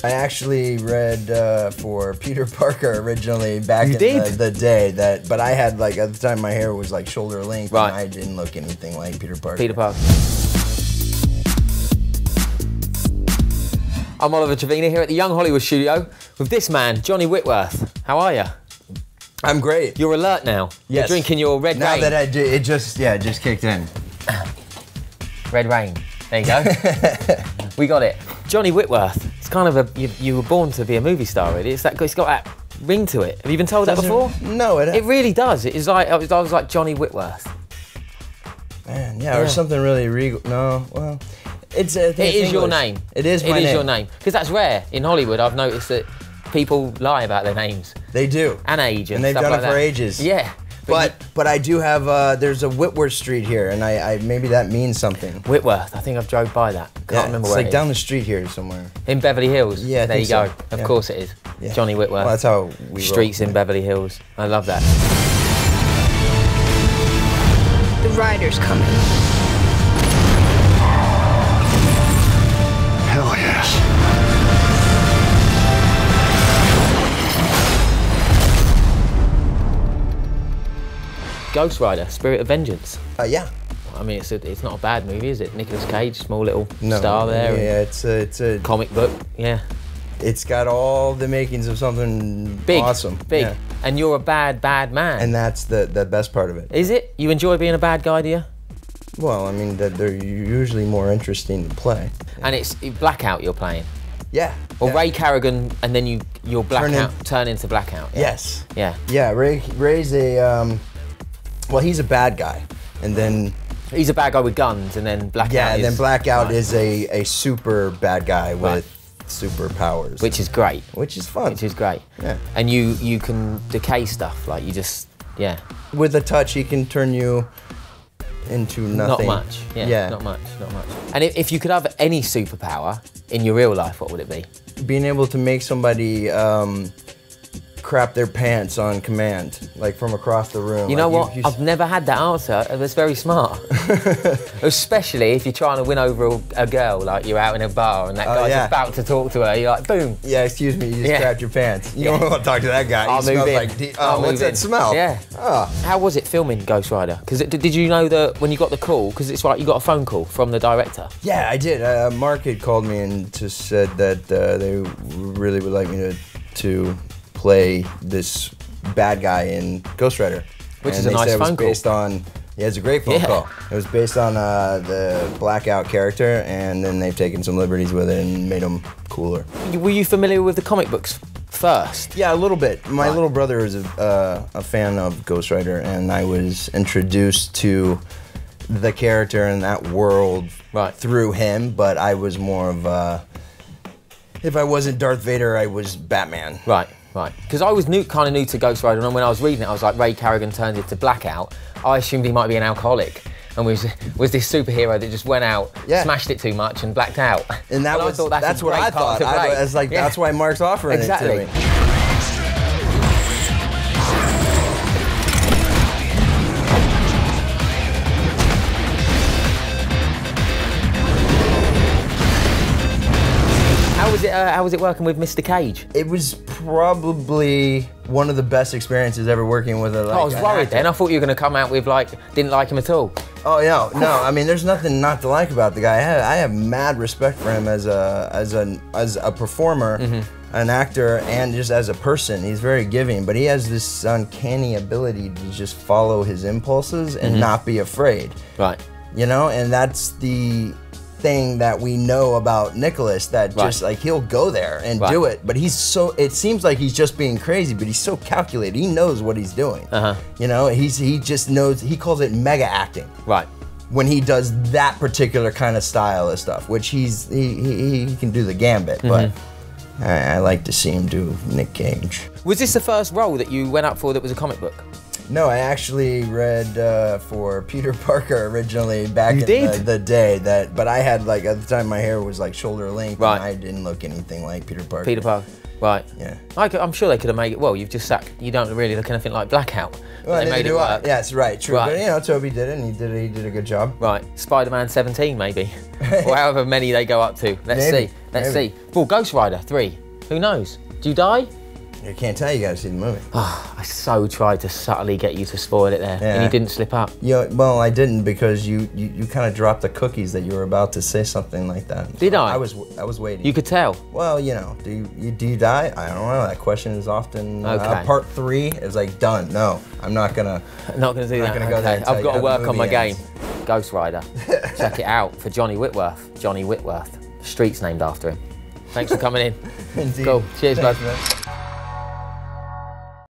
I actually read for Peter Parker originally back You in did? the day that, but I had like at the time my hair was like shoulder length, Right. and I didn't look anything like Peter Parker. Peter Parker. I'm Oliver Trevina here at the Young Hollywood studio with this man, Johnny Whitworth. How are you? I'm great. You're alert now. Yes. You're drinking your Red Now Rain. that it just kicked in. Red Rain. There you go. We got it. Johnny Whitworth. It's kind of you were born to be a movie star, really. It's got that ring to it. Have you been told that before? No, It really does. It's like I was like Johnny Whitworth. Man, yeah, or something really regal. No, well, it is your name. It is my name. It is your name. Because that's rare in Hollywood. I've noticed that people lie about their names. They do. And age and they've stuff done like it for that. ages. Yeah. But I do have, there's a Whitworth Street here, and I maybe that means something. Whitworth, I think I've drove by that. Can't remember where it's like it down is. the street here somewhere. In Beverly Hills. Yeah, I there you think go. so. Of Yeah. course it is. Yeah. Johnny Whitworth. Well, that's how we Streets roll. in Beverly Hills. I love that. The rider's coming. Hell yes. Ghost Rider, Spirit of Vengeance. Yeah. I mean, it's not a bad movie, is it? Nicolas Cage, small little No, star there. Yeah, it's a Comic book, yeah. It's got all the makings of something Big, awesome. big. Yeah. And you're a bad man. And that's the best part of it. Is it? You enjoy being a bad guy, do you? Well, I mean, they're usually more interesting to play. And it's Blackout you're playing. Yeah. Or yeah. Ray Carrigan, and then you're Blackout, turn into Blackout. Yeah. Yes. Yeah. Yeah, Ray's a, well, he's a bad guy. And then... He's a bad guy with guns, and then Blackout Yeah, and then Blackout right. is a super bad guy with superpowers. Which is great. Which is fun. Which is great. Yeah. And you can decay stuff, like you just, yeah. With a touch, he can turn you into nothing. Not much, yeah. Not much. And if you could have any superpower in your real life, what would it be? Being able to make somebody crap their pants on command, like from across the room. You know what? I've never had that answer. That's very smart. Especially if you're trying to win over a girl, like you're out in a bar and that guy's about to talk to her. You're like, boom. Yeah, excuse me, you just crapped your pants. You don't want to talk to that guy. I'll he move smells in. like, what's that smell? Yeah. Oh. How was it filming Ghost Rider? Because did you know that when you got the call, because it's like you got a phone call from the director? Yeah, I did. Mark had called me and just said that they really would like me to play this bad guy in Ghost Rider. Which is a nice phone call. Based on, yeah, it's a great phone call. It was based on the Blackout character, and then they've taken some liberties with it and made him cooler. Were you familiar with the comic books first? Yeah, a little bit. My little brother is a fan of Ghost Rider, and I was introduced to the character in that world through him, but I was more of a, if I wasn't Darth Vader, I was Batman. Right. Because I was kind of new to Ghost Rider, and when I was reading it, I was like, Ray Carrigan turned into Blackout. I assumed he might be an alcoholic, and was this superhero that just went out, smashed it too much, and blacked out. And I thought that's what I thought. That's why Mark's offering it to me. How was it working with Mr. Cage? It was probably one of the best experiences ever working with a. Like, I was worried then. I thought you were going to come out with didn't like him at all. Oh yeah, no. I mean, there's nothing not to like about the guy. I have mad respect for him as a performer, an actor, and just as a person. He's very giving, but he has this uncanny ability to just follow his impulses and not be afraid. Right. You know, and that's the thing that we know about Nicolas, that just like he'll go there and do it, but he's it seems like he's just being crazy, but he's so calculated. He knows what he's doing. You know, he just knows. He calls it mega acting. Right. When he does that particular kind of style of stuff, which he can do the gambit, but I like to see him do Nick Cage. Was this the first role that you went up for that was a comic book? No, I actually read for Peter Parker originally back in the day that, but I had like at the time my hair was like shoulder length, and I didn't look anything like Peter Parker. Peter Parker, right? Yeah. I'm sure they could have made it. Well, you've just sacked. You don't really look anything like Blackout. Well, they made it work. Yes, right, true. Right. But you know, Toby did it, and he did a good job. Right, Spider-Man 17 maybe, or however many they go up to. Let's see. Let's see. Well, Ghost Rider 3. Who knows? Do you die? I can't tell you, gotta see the movie. Oh, I so tried to subtly get you to spoil it there, and you didn't slip up. Yeah, well, I didn't because you kind of dropped the cookies that you were about to say something like that. Did I? I was waiting. You could tell. Well, you know, do you die? I don't know. That question is often part 3 is like done. No, I'm not gonna. Not gonna do that. Gonna go there and I've got to work on my ends. game. Ghost Rider. Check it out for Johnny Whitworth. Johnny Whitworth. Street's named after him. Thanks for coming in. Indeed. Cool. Cheers, Thanks, bud. Man.